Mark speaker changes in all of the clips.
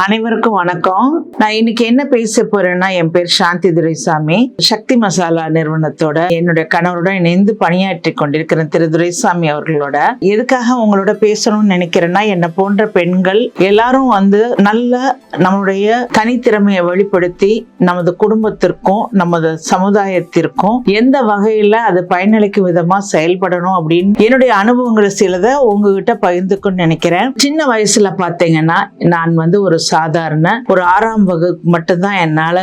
Speaker 1: அனைவருக்கும் வணக்கம். நான் இன்னைக்கு என்ன பேச போறேன்னா, என் பேர் சாந்தி துரைசாமி. சக்தி மசாலா நிறுவனத்தோட என்னுடைய கணவருடன் இணைந்து பணியாற்றி கொண்டிருக்கிற திரு துரைசாமி அவர்களோட எதுக்காக உங்களோட பேசணும்னு நினைக்கிறேன்னா, என்ன போன்ற பெண்கள் எல்லாரும் நல்ல நம்மளுடைய தனித்திறமையை வெளிப்படுத்தி நமது குடும்பத்திற்கும் நமது சமுதாயத்திற்கும் எந்த வகையில அது பயனளிக்கும் விதமா செயல்படணும் அப்படின்னு என்னுடைய அனுபவங்களை சிலதை உங்ககிட்ட பகிர்ந்துக்கணும்னு நினைக்கிறேன். சின்ன வயசுல பாத்தீங்கன்னா, நான் ஒரு சாதாரண ஒரு 6ஆம் வகுப்பு மட்டும்தான் என்னால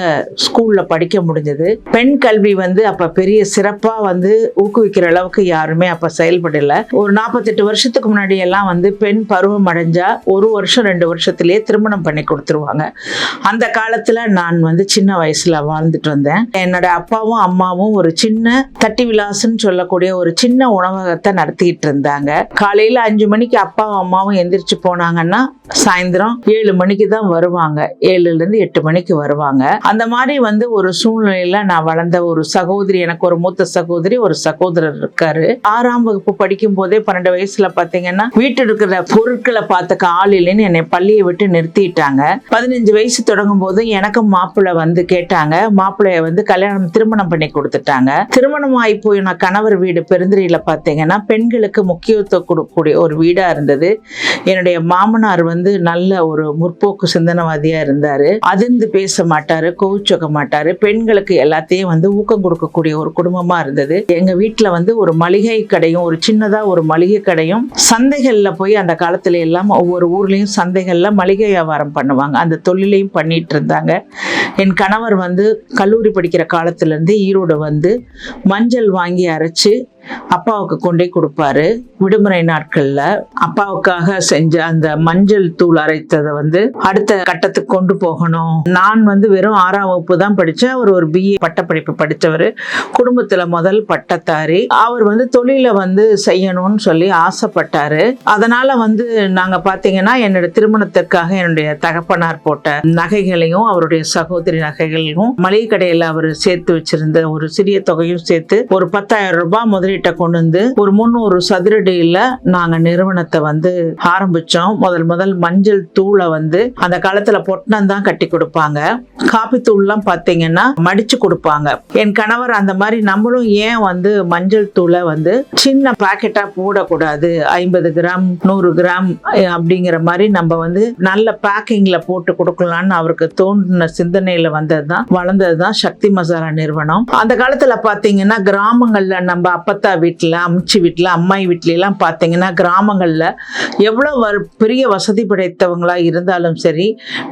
Speaker 1: ஸ்கூல்ல படிக்க முடிஞ்சது. பெண் கல்வி அப்ப பெரிய சிறப்பா ஊக்குவிக்கிற அளவுக்கு யாருமே அப்ப செயல்படல. ஒரு 48 வருஷத்துக்கு முன்னாடி எல்லாம் பெண் பருவம் அடைஞ்சா 1 வருஷம் 2 வருஷத்திலேயே திருமணம் பண்ணி கொடுத்துருவாங்க. அந்த காலத்துல நான் சின்ன வயசுல வாழ்ந்துட்டு வந்தேன். என்னோட அப்பாவும் அம்மாவும் ஒரு சின்ன தட்டி விலாசன்னு சொல்லக்கூடிய ஒரு சின்ன உணவகத்தை நடத்திட்டு இருந்தாங்க. காலையில 5 மணிக்கு அப்பாவும் அம்மாவும் எந்திரிச்சு போனாங்கன்னா சாயந்தரம் 7 மணிக்கு தான் வருவாங்க. 7ல இருந்து 8 மணிக்கு வருவாங்க. அந்த மாதிரி ஒரு சூழ்நிலையில நான் வளர்ந்த ஒரு சகோதரி, எனக்கு ஒரு மூத்த சகோதரி, ஒரு சகோதரர் இருக்காரு. 6ஆம் வகுப்பு படிக்கும் போதே 12 வயசுல பாத்தீங்கன்னா வீட்டு இருக்கிற பொருட்களை பார்த்துக்க ஆள் இல்லைன்னு என்னை பள்ளியை விட்டு நிறுத்திட்டாங்க. 15 வயசு தொடங்கும் போது எனக்கு மாப்பிள்ளை கேட்டாங்க. மாப்பிள்ளைய கல்யாணம் திருமணம் பண்ணி கொடுத்துட்டாங்க. திருமணம் ஆகி போய் நான் கணவர் வீடு பெருந்திரையில பாத்தீங்கன்னா பெண்களுக்கு முக்கியத்துவம் கொடுக்கக்கூடிய ஒரு வீடா இருந்தது. என்னுடைய மாமனார் நல்ல ஒரு முற்போக்கு சிந்தனவாதியா இருந்தாரு. அதிர்ந்து பேச மாட்டாரு, கோவிச்சொக்க மாட்டாரு. பெண்களுக்கு எல்லாத்தையும் ஊக்கம் கொடுக்கக்கூடிய ஒரு குடும்பமா இருந்தது. எங்க வீட்டுல ஒரு மளிகை கடையும், ஒரு சின்னதா ஒரு மளிகை கடையும், சந்தைகள்ல போய் அந்த காலத்துல எல்லாம் ஒவ்வொரு ஊர்லயும் சந்தைகள்ல மளிகை வியாபாரம் பண்ணுவாங்க. அந்த தொழிலையும் பண்ணிட்டு இருந்தாங்க. என் கணவர் கல்லூரி படிக்கிற காலத்துல இருந்து ஈரோடு மஞ்சள் வாங்கி அரைச்சு அப்பாவுக்கு கொண்டே கொடுப்பாரு. விடுமுறை நாட்கள்ல அப்பாவுக்காக செஞ்ச அந்த மஞ்சள் தூள் அரைத்ததை அடுத்த கட்டத்துக்கு கொண்டு போகணும். நான் வெறும் 6ஆம் வகுப்பு தான் படிச்சேன். அவர் ஒரு BA பட்டப்படிப்பு படித்தவர், குடும்பத்துல முதல் பட்டத்தாரி. அவர் தொழில செய்யணும்னு சொல்லி ஆசைப்பட்டாரு. அதனால நாங்க பாத்தீங்கன்னா என்னோட திருமணத்திற்காக என்னுடைய தகப்பனார் போட்ட நகைகளையும் அவருடைய சகோதரி நகைகளையும் மளிகை கடையில அவர் சேர்த்து வச்சிருந்த ஒரு சிறிய தொகையும் சேர்த்து ஒரு 10,000 ரூபாய் முதலீட்டை கொண்டு ஒரு 300 சதுரடியில நாங்க நிறுவனத்தை ஆரம்பிச்சோம். முதல் மஞ்சள் தூளை அந்த காலத்துல பொட்டணம் தான் கட்டி கொடுப்பாங்க. காப்பி தூள்லாம் பாத்தீங்கன்னா மடிச்சு கொடுப்பாங்க. என் கணவர் அந்த மாதிரி நம்மளும் ஏன் மஞ்சள் தூளை சின்ன பாக்கெட்டா போடக்கூடாது, 50 கிராம் 100 கிராம் அப்படிங்கிற மாதிரி நம்ம நல்ல பேக்கிங்ல போட்டு கொடுக்கலான்னு அவருக்கு தோன்றின சிந்தனையில வளர்ந்ததுதான் சக்தி மசாலா நிறுவனம். அந்த காலத்துல பாத்தீங்கன்னா கிராமங்கள்ல நம்ம அப்பத்தா வீட்டுல, அம்ச்சி வீட்டுல, அம்மாய் வீட்ல எல்லாம் பாத்தீங்கன்னா கிராமங்கள்ல எவ்வளவு பெரிய வசதி படைத்தவங்களா இருந்தாலும் சரி,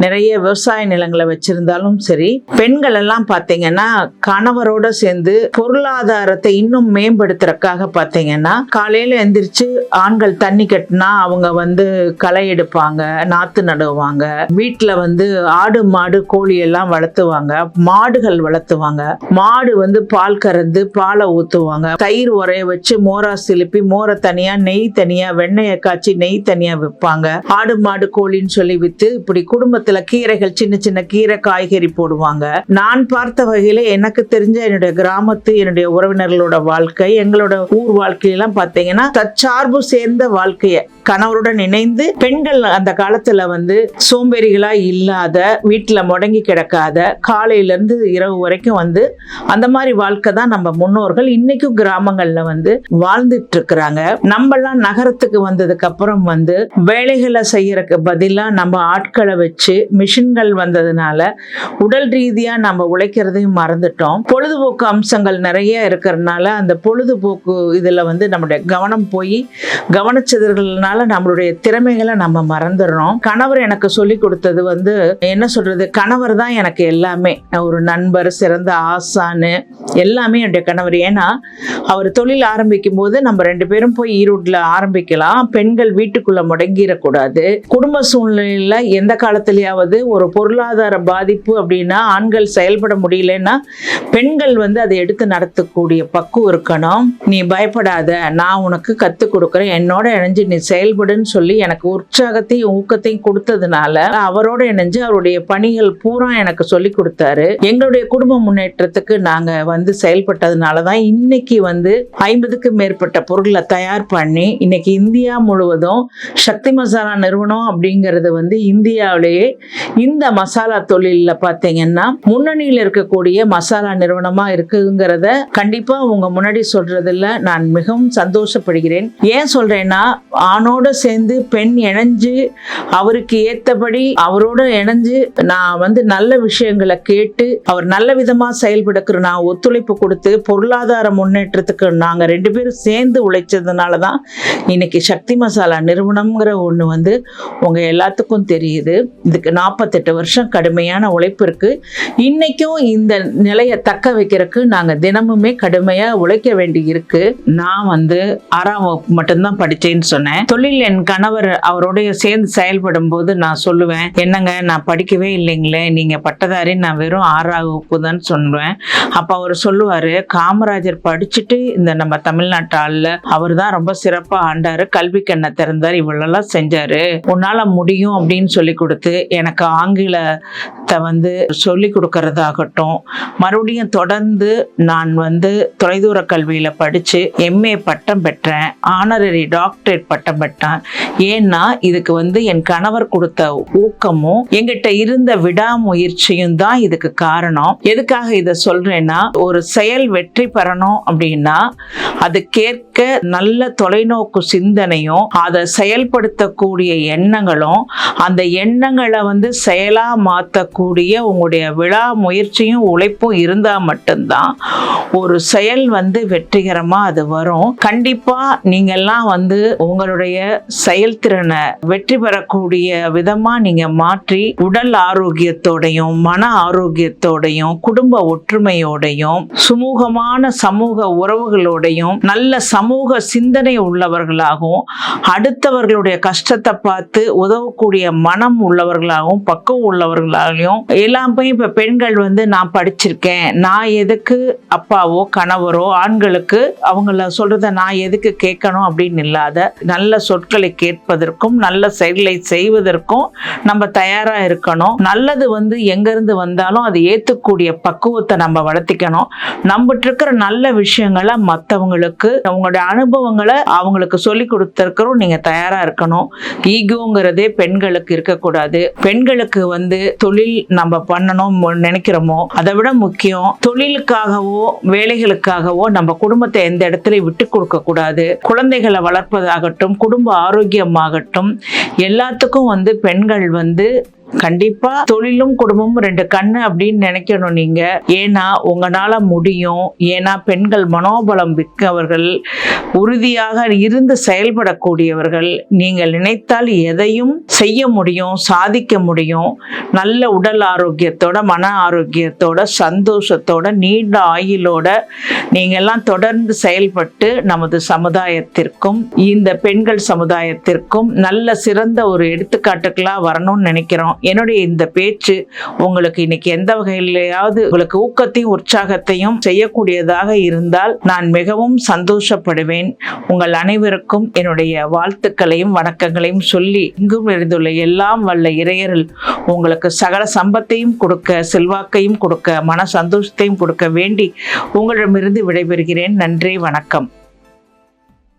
Speaker 1: நிறைய விவசாய நிலங்களை வச்சிருந்தாலும் சரி, பெண்கள் எல்லாம் பாத்தீங்கன்னா கணவரோட சேர்ந்து பொருளாதாரத்தை இன்னும் மேம்படுத்துறதுக்காக பாத்தீங்கன்னா காலையில எந்திரிச்சு ஆண்கள் தண்ணி கட்டினா அவங்க களை எடுப்பாங்க, நாத்து நடுவாங்க. வீட்டுல ஆடு மாடு கோழி எல்லாம் வளர்த்துவாங்க, மாடுகள் வளர்த்துவாங்க. மாடு பால் கறந்து பாலை ஊத்துவாங்க, தயிர் உரைய வச்சு மோரா சிலுப்பி மோரை தனியா, நெய் தனியா, வெண்ணெயை காய்ச்சி நெய் தனியா விற்பாங்க. ஆடு மாடு கோழின்னு சொல்லி வித்து இப்படி குடும்பத்துல கீரைகள், சின்ன சின்ன கீரை காய்கறி போடுவாங்க. நான் பார்த்த வகையில எனக்கு தெரிஞ்ச என்னுடைய கிராமத்து என்னுடைய உறவினர்களோட வாழ்க்கை, எங்களோட ஊர் வாழ்க்கையெல்லாம் பாத்தீங்கன்னா தற்சார்பு சேர்ந்த வாழ்க்கைய கணவருடன் இணைந்து பெண்கள் அந்த காலத்துல சோம்பேறிகளா இல்லாத, வீட்டுல முடங்கி கிடக்காத, காலையில இருந்து இரவு வரைக்கும் அந்த மாதிரி வாழ்க்கை தான் நம்ம முன்னோர்கள் இன்னைக்கும் கிராமங்கள்ல வாழ்ந்துட்டு இருக்கிறாங்க. நம்ம எல்லாம் நகரத்துக்கு வந்ததுக்கு அப்புறம் வேலைகளை செய்யறதுக்கு பதிலா நம்ம ஆட்களை வச்சு மிஷின்கள் வந்ததுனால உடல் ரீதியா நம்ம உழைக்கிறதையும் மறந்துட்டோம். பொழுதுபோக்கு அம்சங்கள் நிறைய இருக்கிறதுனால அந்த பொழுதுபோக்கு இதுல நம்முடைய கவனம் போய் கவனச்சிதறல்னால நம்மளுடைய திறமைகளை நம்ம மறந்துடுறோம். கணவர் எனக்கு சொல்லி கொடுத்தது என்ன சொல்றது, கணவர் தான் எனக்கு எல்லாமே. ஒரு நண்பர், சிறந்த ஆசானு, எல்லாமே என்னுடைய கணவர். ஏன்னா அவர் தொழில் ஆரம்பிக்கும் போது நம்ம 2 பேரும் போய் ஈரோட்ல ஆரம்பிக்கலாம், பெண்கள் வீட்டுக்குள்ள முடங்கிடக்கூடாது. குடும்ப சூழ்நிலையில எந்த காலத்திலேயாவது ஒரு பொருளாதார பாதிப்பு அப்படின்னா ஆண்கள் செயல்பட முடியலன்னா பெண்கள் அதை எடுத்து நடத்தக்கூடிய பக்குவம் இருக்கணும். நீ பயப்படாத, நான் உனக்கு கத்து கொடுக்குறேன், என்னோட இணைஞ்சு நீ செயல் செயல்படுன்னு சொல்லி எனக்கு உற்சாகத்தையும் ஊக்கத்தையும் கொடுத்ததுனால அவரோட இணைஞ்சு அவருடைய பணிகள் பூரா எனக்கு சொல்லி கொடுத்தாரு. எங்களுடைய குடும்ப முன்னேற்றத்துக்கு நாங்க வந்து செயல்பட்டதுனாலதான் இன்னைக்கு வந்து 50க்கும் மேற்பட்ட பொருட்களை தயார் பண்ணி இன்னைக்கு இந்தியா முழுவதும் சக்தி மசாலா நிறுவனம் அப்படிங்கிறது வந்து இந்தியாவிலேயே இந்த மசாலா தொழில பாத்தீங்கன்னா முன்னணியில் இருக்கக்கூடிய மசாலா நிறுவனமா இருக்குங்கிறத கண்டிப்பா உங்க முன்னாடி சொல்றதுல நான் மிகவும் சந்தோஷப்படுகிறேன். ஏன் சொல்றேன்னா, ஆணோட சேர்ந்து பெண் இணைஞ்சு அவருக்கு ஏத்தபடி அவரோட இணைஞ்சு நான் வந்து நல்ல விஷயங்களை கேட்டு அவர் நல்ல விதமா செயல்படுக்கிற நான் ஒத்துழைப்பு கொடுத்து பொருளாதார முன்னேற்றத்துக்கு நாங்க 2 பேரும் சேர்ந்து உழைச்சதுனாலதான் இன்னைக்கு சக்தி மசாலா நிறுவனம்ங்கிற ஒண்ணு வந்து உங்க எல்லாத்துக்கும் தெரியுது. இதுக்கு 48 வருஷம் கடுமையான உழைப்பு இருக்கு. இன்னைக்கும் இந்த நிலையை தக்க வைக்கிறதுக்கு நாங்க தினமுமே கடுமையா உழைக்க வேண்டி இருக்கு. நான் வந்து 6ஆம் வகுப்பு மட்டும்தான் படிச்சேன்னு சொன்னேன். தொழில் என் கணவர் அவரோடைய சேர்ந்து செயல்படும் போது நான் சொல்லுவேன், என்னங்க நான் படிக்கவே இல்லைங்களே, நீங்க பட்டதாரி, நான் வெறும் 6ஆம் வகுப்பு தான் சொல்லுவேன். அப்ப அவர் சொல்லுவாரு, காமராஜர் படிச்சுட்டு இந்த நம்ம தமிழ்நாட்டு ஆள்ல அவர் தான் ரொம்ப சிறப்பா ஆண்டாரு, கல்வி கண்ணை திறந்தாரு, இவ்வளவு செஞ்சாரு, உன்னால முடியும் அப்படின்னு சொல்லி கொடுத்து எனக்கு ஆங்கிலத்தை வந்து சொல்லி கொடுக்கறதாகட்டும், மறுபடியும் தொடர்ந்து நான் வந்து தொலைதூர கல்வியில படிச்சு MA பட்டம் பெற்றேன், ஆனரரி டாக்டரேட் பட்டம் பெற்றேன். ஏன்னா இதுக்கு வந்து என் கணவர் கொடுத்த ஊக்கமும் எங்கிட்ட இருந்த விடாமுயற்சியும் தான் இதுக்கு காரணம். எதுக்காக இதை சொல்றேன்னா, ஒரு செயல் வெற்றி பெறணும் அப்படின்னா அது கேட்க நல்ல தொலைநோக்கு சிந்தனையும் அதை செயல்படுத்தக்கூடிய எண்ணங்களும் அந்த எண்ணங்களை வந்து செயலா மாற்றக்கூடிய உங்களுடைய விடாமுயற்சியும் உழைப்பும் இருந்தா மட்டும்தான் ஒரு செயல் வந்து வெற்றிகரமா அது வரும். கண்டிப்பா நீங்க எல்லாம் வந்து உங்களுடைய செயல்திறனை வெற்றி பெறக்கூடிய விதமா நீங்க மாற்றி உடல் ஆரோக்கியத்தோடையும் மன ஆரோக்கியத்தோடையும் குடும்ப ஒற்றுமையோடையும் சுமூகமான சமூக உறவுகளோடையும் நல்ல சமூக சிந்தனை உள்ளவர்களாகவும் அடுத்தவர்களுடைய கஷ்டத்தை பார்த்து உதவக்கூடிய மனம் உள்ளவர்களாகவும் பக்குவம் உள்ளவர்களாகவும் எல்லாமே இப்ப பெண்கள் வந்து நான் படிச்சிருக்கேன், நான் எதுக்கு அப்பாவோ கணவரோ ஆண்களுக்கு அவங்கள சொல்றத நான் எதுக்கு கேட்கணும் அப்படின்னு இல்லாத நல்ல சொற்களை கேட்பதற்கும் நல்ல செயல்களை செய்வதற்கும் நம்ம தயாரா இருக்கணும். நல்லது வந்து எங்க இருந்து வந்தாலும் அதை ஏத்துக்கூடிய பக்குவத்தை நம்ம வளர்த்திக்கணும். நம்மகிட்ட இருக்கிற நல்ல விஷயங்களை மற்றவங்களுக்கு அவங்களுடைய அனுபவங்களை அவங்களுக்கு சொல்லி கொடுத்திருக்கிறோம் நீங்க தயாரா இருக்கணும். ஈகோங்கிறதே பெண்களுக்கு இருக்கக்கூடாது. பெண்களுக்கு வந்து தொழில் நம்ம பண்ணணும் நினைக்கிறோமோ அதை விட முக்கியம் தொழிலுக்காகவோ வேலைகளுக்காகவோ நம்ம குடும்பத்தை எந்த இடத்துல விட்டு கொடுக்க கூடாது. குழந்தைகளை வளர்ப்பதாகட்டும் குடும்ப ஆரோக்கியமாகட்டும் எல்லாத்துக்கும் வந்து பெண்கள் வந்து கண்டிப்பா தொழிலும் குடும்பமும் 2 கண்ணு அப்படின்னு நினைக்கணும் நீங்க. ஏன்னா உங்களால முடியும். ஏன்னா பெண்கள் மனோபலம் மிக்கவர்கள், உறுதியாக இருந்து செயல்படக்கூடியவர்கள். நீங்கள் நினைத்தால் எதையும் செய்ய முடியும், சாதிக்க முடியும். நல்ல உடல் ஆரோக்கியத்தோட மன ஆரோக்கியத்தோட சந்தோஷத்தோட நீண்ட ஆயுளோட நீங்க எல்லாம் தொடர்ந்து செயல்பட்டு நமது சமுதாயத்திற்கும் இந்த பெண்கள் சமுதாயத்திற்கும் நல்ல சிறந்த ஒரு எடுத்துக்காட்டுகளா வரணும்னு நினைக்கிறோம். என்னுடைய இந்த பேச்சு உங்களுக்கு இன்னைக்கு எந்த வகையிலையாவது உங்களுக்கு ஊக்கத்தையும் உற்சாகத்தையும் செய்யக்கூடியதாக இருந்தால் நான் மிகவும் சந்தோஷப்படுவேன். உங்கள் அனைவருக்கும் என்னுடைய வாழ்த்துக்களையும் வணக்கங்களையும் சொல்லி இங்கும் இருந்துள்ள எல்லாம் வல்ல இறையர்கள் உங்களுக்கு சகல சம்பத்தையும் கொடுக்க செல்வாக்கையும் கொடுக்க மன சந்தோஷத்தையும் கொடுக்க வேண்டி உங்களிடமிருந்து விடைபெறுகிறேன். நன்றி, வணக்கம்.